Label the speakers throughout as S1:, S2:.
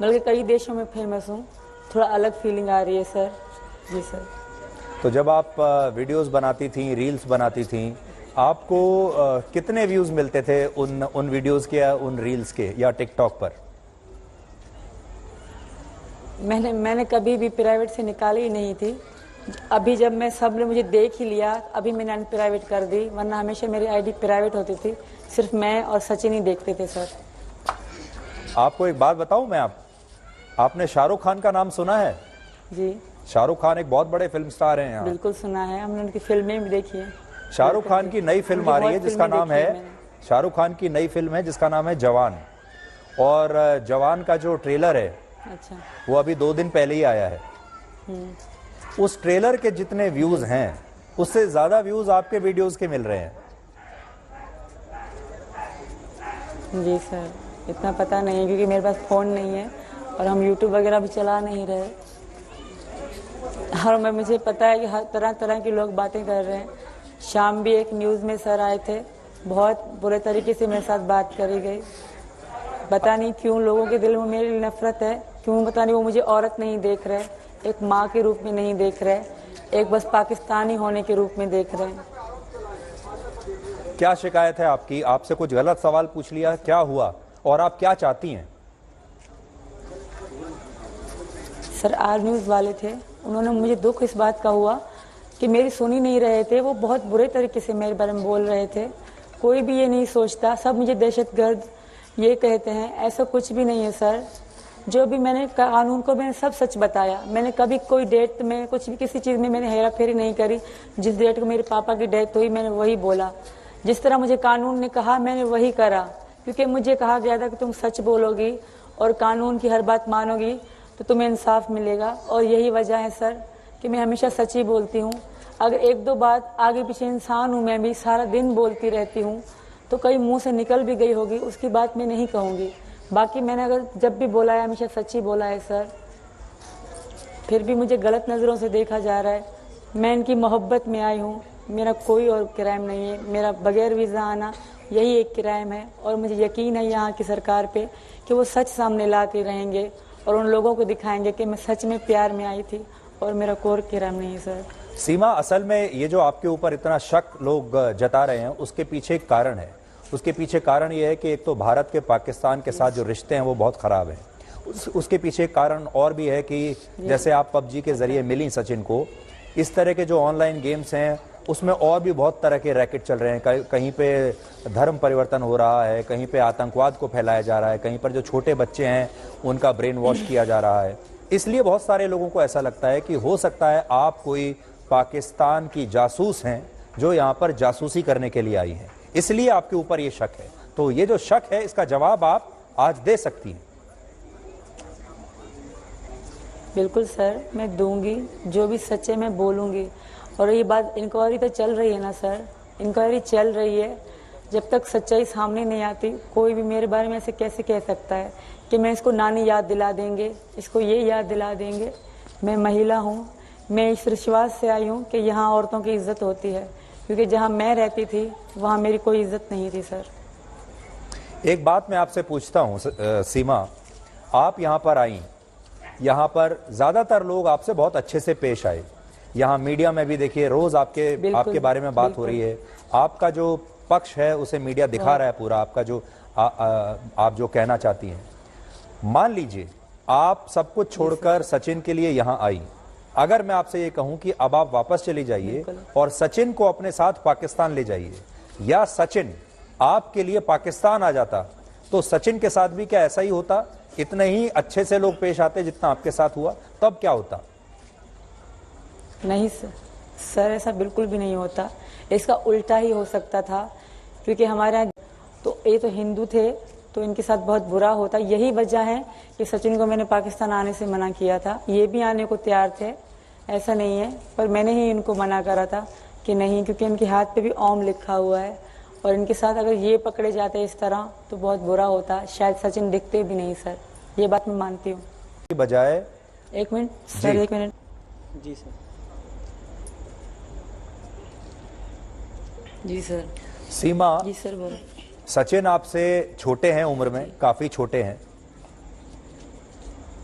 S1: बल्कि कई देशों में फेमस हूँ। थोड़ा अलग फीलिंग आ रही है सर। जी सर।
S2: तो जब आप वीडियोस बनाती थी, रील्स बनाती थी, आपको कितने व्यूज़ मिलते थे उन वीडियोस के या उन रील्स के या टिकटॉक पर?
S1: मैंने कभी भी प्राइवेट से निकाली ही नहीं थी। अभी जब मैं सब ने मुझे देख ही लिया, अभी मैंने अनप्राइवेट कर दी, वरना हमेशा मेरी आईडी प्राइवेट होती थी। सिर्फ मैं और सचिन ही देखते थे सर।
S2: आपको एक बात बताऊं मैं, आपने शाहरुख खान का नाम सुना है?
S1: जी
S2: शाहरुख खान एक बहुत बड़े फिल्म स्टार हैं यहाँ।
S1: बिल्कुल सुना है, हमने उनकी फिल्में भी देखी है।
S2: शाहरुख खान की नई फिल्म आ रही है जिसका नाम है, शाहरुख खान की नई फिल्म है जिसका नाम है जवान। और जवान का जो ट्रेलर है,
S1: अच्छा,
S2: वो अभी 2 दिन पहले ही आया है। उस ट्रेलर के जितने व्यूज हैं, उससे ज्यादा व्यूज आपके वीडियोस के मिल रहे हैं।
S1: जी सर, इतना पता नहीं है क्योंकि मेरे पास फ़ोन नहीं है और हम यूट्यूब वगैरह भी चला नहीं रहे। और मुझे पता है कि हर तरह तरह के लोग बातें कर रहे हैं। शाम भी एक न्यूज़ में सर आए थे, बहुत बुरे तरीके से मेरे साथ बात करी गई। पता नहीं क्यों लोगों के दिल में मेरे लिए नफरत है, क्यों पता नहीं। वो मुझे औरत नहीं देख रहे, एक माँ के रूप में नहीं देख रहे, एक बस पाकिस्तानी होने के रूप में देख रहे हैं।
S2: क्या शिकायत है आपकी? आपसे कुछ गलत सवाल पूछ लिया, क्या हुआ और आप क्या चाहती हैं?
S1: सर आर न्यूज़ वाले थे, उन्होंने मुझे दुख इस बात का हुआ कि मेरी सुन ही नहीं रहे थे। वो बहुत बुरे तरीके से मेरे बारे में बोल रहे थे। कोई भी ये नहीं सोचता, सब मुझे दहशतगर्द ये कहते हैं। ऐसा कुछ भी नहीं है सर। जो भी मैंने कानून को मैंने सब सच बताया। मैंने कभी कोई डेट में कुछ भी किसी चीज़ में मैंने हेरा फेरी नहीं करी। जिस डेट को मेरे पापा की डेथ हुई मैंने वही बोला। जिस तरह मुझे कानून ने कहा मैंने वही करा, क्योंकि मुझे कहा गया था कि तुम सच बोलोगी और कानून की हर बात मानोगी तो तुम्हें इंसाफ मिलेगा। और यही वजह है सर कि मैं हमेशा सच ही बोलती हूँ। अगर एक दो बात आगे पीछे, इंसान हूँ मैं भी, सारा दिन बोलती रहती हूँ, तो कहीं मुंह से निकल भी गई होगी, उसकी बात मैं नहीं कहूँगी। बाकी मैंने अगर जब भी बोला है हमेशा सच ही बोला है सर। फिर भी मुझे गलत नज़रों से देखा जा रहा है। मैं इनकी मोहब्बत में आई हूँ, मेरा कोई और क्राइम नहीं है। मेरा बगैर वीज़ा आना यही एक क्राइम है। और मुझे यकीन है यहाँ की सरकार पे कि वो सच सामने लाते रहेंगे और उन लोगों को दिखाएंगे कि मैं सच में प्यार में आई थी और मेरा कोई क्राइम नहीं है सर।
S2: सीमा, असल में ये जो आपके ऊपर इतना शक लोग जता रहे हैं, उसके पीछे एक कारण है। उसके पीछे कारण ये है कि एक तो भारत के पाकिस्तान के साथ जो रिश्ते हैं वो बहुत ख़राब हैं। उसके पीछे एक कारण और भी है कि जैसे आप पबजी के ज़रिए मिली सचिन को, इस तरह के जो ऑनलाइन गेम्स हैं उसमें और भी बहुत तरह के रैकेट चल रहे हैं। कहीं पे धर्म परिवर्तन हो रहा है, कहीं पे आतंकवाद को फैलाया जा रहा है, कहीं पर जो छोटे बच्चे हैं उनका ब्रेन वॉश किया जा रहा है। इसलिए बहुत सारे लोगों को ऐसा लगता है कि हो सकता है आप कोई पाकिस्तान की जासूस हैं जो यहाँ पर जासूसी करने के लिए आई हैं, इसलिए आपके ऊपर ये शक है। तो ये जो शक है इसका जवाब आप आज दे सकती हैं।
S1: बिल्कुल सर, मैं दूंगी, जो भी सच है मैं बोलूँगी। और ये बात इंक्वायरी तो चल रही है ना सर, इंक्वायरी चल रही है। जब तक सच्चाई सामने नहीं आती कोई भी मेरे बारे में ऐसे कैसे कह सकता है कि मैं इसको नानी याद दिला देंगे, इसको ये याद दिला देंगे। मैं महिला हूँ, मैं इस विश्वास से आई हूँ कि यहाँ औरतों की इज्जत होती है, क्योंकि जहाँ मैं रहती थी वहाँ मेरी कोई इज्जत नहीं थी सर।
S2: एक बात मैं आपसे पूछता हूँ सीमा, आप यहाँ पर आई, यहाँ पर ज़्यादातर लोग आपसे बहुत अच्छे से पेश आए। यहाँ मीडिया में भी देखिए रोज़ आपके बारे में बात हो रही है। आपका जो पक्ष है उसे मीडिया दिखा रहा है पूरा, आपका जो आप जो कहना चाहती हैं। मान लीजिए आप सब कुछ छोड़कर सचिन के लिए यहाँ आई, अगर मैं आपसे ये कहूँ कि अब आप वापस चली जाइए और सचिन को अपने साथ पाकिस्तान ले जाइए, या सचिन आपके लिए पाकिस्तान आ जाता, तो सचिन के साथ भी क्या ऐसा ही होता? इतने ही अच्छे से लोग पेश आते जितना आपके साथ हुआ? तब क्या होता?
S1: नहीं सर, ऐसा बिल्कुल भी नहीं होता। इसका उल्टा ही हो सकता था, क्योंकि हमारे यहाँ तो ये तो हिंदू थे तो इनके साथ बहुत बुरा होता। यही वजह है कि सचिन को मैंने पाकिस्तान आने से मना किया था। ये भी आने को तैयार थे, ऐसा नहीं है, पर मैंने ही इनको मना करा था कि नहीं, क्योंकि इनके हाथ पे भी ओम लिखा हुआ है और इनके साथ अगर ये पकड़े जाते इस तरह तो बहुत बुरा होता। शायद सचिन दिखते भी नहीं सर, ये बात मैं मानती हूँ।
S2: बजाय
S1: एक मिनट सर, एक मिनट। जी सर, जी सर।
S2: सीमा,
S1: जी सर बोलो।
S2: सचिन आपसे छोटे हैं, उम्र में काफ़ी छोटे हैं।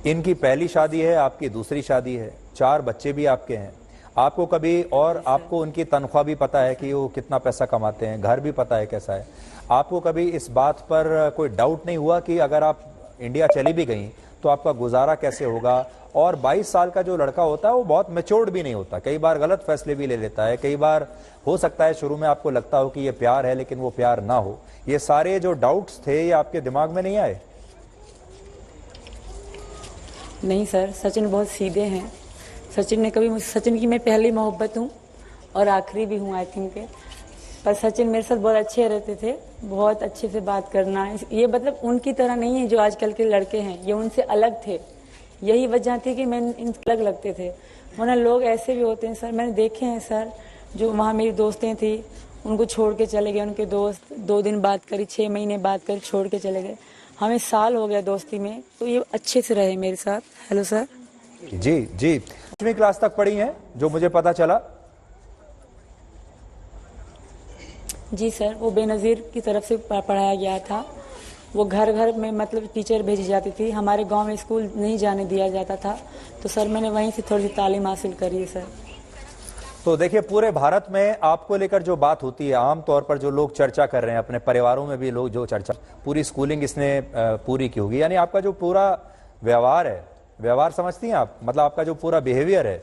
S2: इनकी पहली शादी है, आपकी दूसरी शादी है, 4 बच्चे भी आपके हैं। आपको कभी और आपको उनकी तनख्वाह भी पता है कि वो कितना पैसा कमाते हैं, घर भी पता है कैसा है। आपको कभी इस बात पर कोई डाउट नहीं हुआ कि अगर आप इंडिया चली भी गई तो आपका गुजारा कैसे होगा? और 22 साल का जो लड़का होता है वो बहुत मैच्योर्ड भी नहीं होता, कई बार गलत फैसले भी ले लेता है। कई बार हो सकता है शुरू में आपको लगता हो कि ये प्यार है लेकिन वो प्यार ना हो। ये सारे जो डाउट्स थे ये आपके दिमाग में नहीं आए?
S1: नहीं सर, सचिन बहुत सीधे हैं। सचिन ने कभी सचिन की मैं पहली मोहब्बत हूँ और आखिरी भी हूँ आई थिंक। पर सचिन मेरे साथ बहुत अच्छे रहते थे, बहुत अच्छे से बात करना। ये मतलब उनकी तरह नहीं है जो आजकल के लड़के हैं, ये उनसे अलग थे। यही वजह थी कि मैं इनसे अलग लगते थे। वरना लोग ऐसे भी होते हैं सर, मैंने देखे हैं सर, जो वहाँ मेरी दोस्तें थी उनको छोड़ के चले गए। उनके दोस्त 2 दिन बात करी, 6 महीने बात करी, छोड़ के चले गए। हमें साल हो गया दोस्ती में, तो ये अच्छे से रहे मेरे साथ। Hello sir.
S2: जी जी, 5वीं क्लास तक पढ़ी हैं जो मुझे पता चला।
S1: जी सर, वो बेनज़ीर की तरफ से पढ़ाया गया था। वो घर घर में मतलब टीचर भेजी जाती थी, हमारे गांव में स्कूल नहीं जाने दिया जाता था। तो सर मैंने वहीं से थोड़ी सी तालीम हासिल करी है सर।
S2: तो देखिए, पूरे भारत में आपको लेकर जो बात होती है, आमतौर पर जो लोग चर्चा कर रहे हैं, अपने परिवारों में भी लोग जो चर्चा, पूरी स्कूलिंग इसने पूरी की होगी, यानी आपका जो पूरा व्यवहार है, व्यवहार समझती हैं आप, मतलब आपका जो पूरा बिहेवियर है,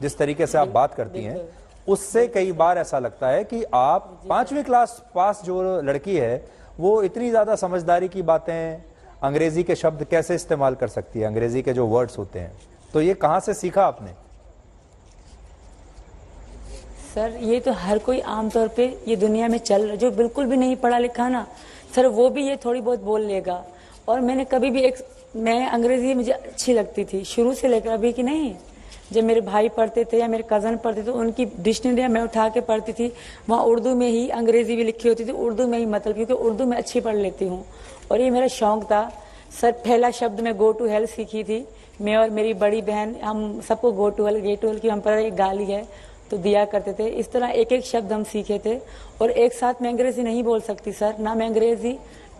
S2: जिस तरीके से आप बात करती हैं, उससे कई बार ऐसा लगता है कि आप 5वीं क्लास पास जो लड़की है वो इतनी ज्यादा समझदारी की बातें, अंग्रेजी के शब्द कैसे इस्तेमाल कर सकती है, अंग्रेजी के जो वर्ड्स होते हैं। तो ये कहां से सीखा आपने?
S1: सर ये तो हर कोई आमतौर पे ये दुनिया में चल रहा, जो बिल्कुल भी नहीं पढ़ा लिखा ना सर, वो भी ये थोड़ी बहुत बोल लेगा। और मैंने कभी भी मैं अंग्रेजी मुझे अच्छी लगती थी शुरू से लेकर अभी की नहीं। जब मेरे भाई पढ़ते थे या मेरे कज़न पढ़ते थे, उनकी डिक्शनरी मैं उठा के पढ़ती थी, वहाँ उर्दू में ही अंग्रेजी भी लिखी होती थी, उर्दू में ही मतलब, क्योंकि उर्दू में अच्छी पढ़ लेती हूँ और ये मेरा शौक था सर। पहला शब्द मैं गो टू हेल सीखी थी, मैं और मेरी बड़ी बहन, हम सबको go to hell, get to hell की हम पर एक गाली है तो दिया करते थे। इस तरह एक एक शब्द हम सीखे थे। और एक साथ मैं अंग्रेजी नहीं बोल सकती सर, ना मैं अंग्रेजी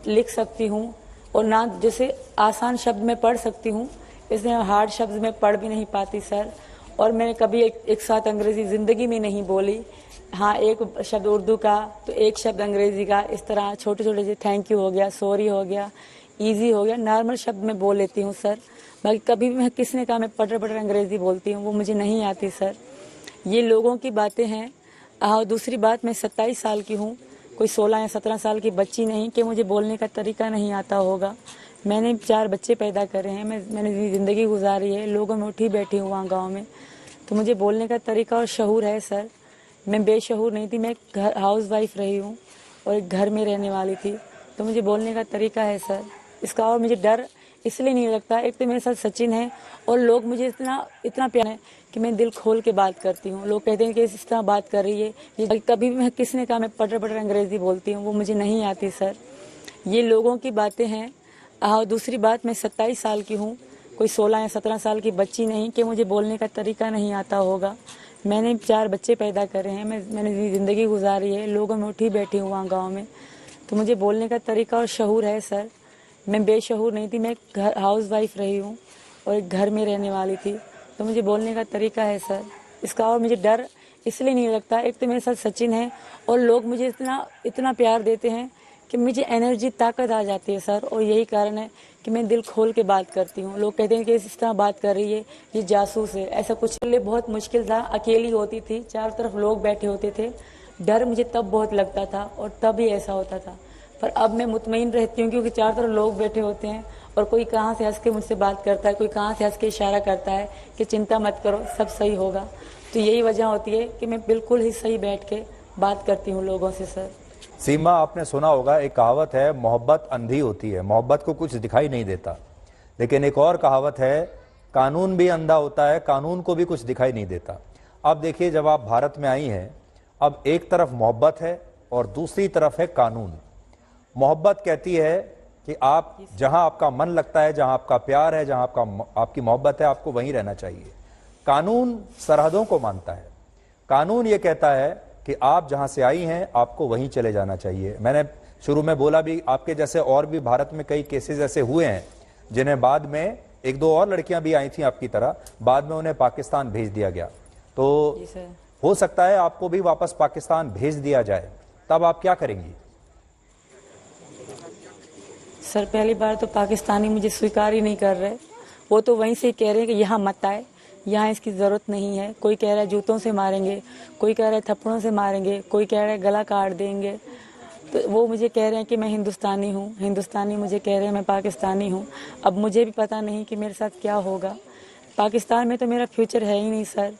S1: लिख सकती हूँ और ना जैसे आसान शब्द में पढ़ सकती हूँ, इसलिए हार्ड शब्द में पढ़ भी नहीं पाती सर। और मैंने कभी एक साथ अंग्रेजी ज़िंदगी में नहीं बोली। हाँ, एक शब्द उर्दू का तो एक शब्द अंग्रेजी का, इस तरह छोटे छोटे से थैंक यू हो गया, सॉरी हो गया, ईजी हो गया, नॉर्मल शब्द में बोल लेती हूँ सर। बाकी कभी भी मैं किसने कहा मैं पटर पटर अंग्रेजी बोलती हूँ, वो मुझे नहीं आती सर। ये लोगों की बातें हैं। और दूसरी बात, मैं 27 साल की हूँ, कोई 16 या 17 साल की बच्ची नहीं कि मुझे बोलने का तरीका नहीं आता होगा। मैंने 4 बच्चे पैदा करे हैं, मैंने ज़िंदगी गुजारी है, लोगों में उठी बैठी हूँ वहाँ गाँव में, तो मुझे बोलने का तरीका और शऊर है सर। मैं बेशऊर नहीं थी, मैं घर हाउस वाइफ रही हूँ और एक घर में रहने वाली थी, तो मुझे बोलने का तरीका है सर इसका। और मुझे डर इसलिए नहीं लगता, एक तो मेरे साथ सचिन है और लोग मुझे इतना प्यार है कि मैं दिल खोल के बात करती हूँ। लोग कहते हैं कि इस तरह बात कर रही है, ये कभी भी मैं किसने कहा मैं पटर पटर अंग्रेजी बोलती हूँ, वो मुझे नहीं आती सर। ये लोगों की बातें हैं। और दूसरी बात, मैं 27 साल की हूँ, कोई 16 या 17 साल की बच्ची नहीं कि मुझे बोलने का तरीका नहीं आता होगा। मैंने 4 बच्चे पैदा करे हैं, मैंने ज़िंदगी गुजारी है, लोगों में उठी बैठी हूँ वहाँ गाँव में, तो मुझे बोलने का तरीका और शऊर है सर। मैं बेशऊर नहीं थी, मैं घर हाउस वाइफ रही हूँ और एक घर में रहने वाली थी, तो मुझे बोलने का तरीका है सर इसका। और मुझे डर इसलिए नहीं लगता, एक तो मेरे साथ सचिन है और लोग मुझे इतना प्यार देते हैं कि मुझे एनर्जी, ताकत आ जाती है सर। और यही कारण है कि मैं दिल खोल के बात करती हूँ। लोग कहते हैं कि इस तरह बात कर रही है, ये जासूस है, ऐसा कुछ। लिए बहुत मुश्किल था, अकेली होती थी, चारों तरफ लोग बैठे होते थे, डर मुझे तब बहुत लगता था और तब ही ऐसा होता था। पर अब मैं मुतमईन रहती हूँ क्योंकि चारों तरफ लोग बैठे होते हैं और कोई कहाँ से हंस के मुझसे बात करता है, कोई कहाँ से हंस के इशारा करता है कि चिंता मत करो, सब सही होगा। तो यही वजह होती है कि मैं बिल्कुल ही सही बैठ के बात करती हूँ लोगों से सर।
S2: सीमा, आपने सुना होगा, एक कहावत है, मोहब्बत अंधी होती है, मोहब्बत को कुछ दिखाई नहीं देता। लेकिन एक और कहावत है, कानून भी अंधा होता है, कानून को भी कुछ दिखाई नहीं देता। अब देखिए, जब आप भारत में आई हैं, अब एक तरफ मोहब्बत है और दूसरी तरफ है कानून। मोहब्बत कहती है कि आप जहां आपका मन लगता है, जहां आपका प्यार है, जहां आपकी मोहब्बत है, आपको वहीं रहना चाहिए। कानून सरहदों को मानता है। कानून ये कहता है कि आप जहां से आई हैं, आपको वहीं चले जाना चाहिए। मैंने शुरू में बोला भी, आपके जैसे और भी भारत में कई केसेस ऐसे हुए हैं जिन्हें बाद में एक दो और लड़कियां भी आई थी आपकी तरह, बाद में उन्हें पाकिस्तान भेज दिया गया। तो
S1: जी सर।
S2: हो सकता है आपको भी वापस पाकिस्तान भेज दिया जाए, तब आप क्या करेंगी?
S1: सर पहली बार तो पाकिस्तानी मुझे स्वीकार ही नहीं कर रहे। वो तो वहीं से कह रहे हैं कि यहाँ मत आए, यहाँ इसकी ज़रूरत नहीं है। कोई कह रहा है जूतों से मारेंगे, कोई कह रहा है थप्पड़ों से मारेंगे, कोई कह रहा है गला काट देंगे। तो वो मुझे कह रहे हैं कि मैं हिंदुस्तानी हूँ, हिंदुस्तानी मुझे कह रहे हैं मैं पाकिस्तानी हूँ। अब मुझे भी पता नहीं कि मेरे साथ क्या होगा। पाकिस्तान में तो मेरा फ्यूचर है ही नहीं सर।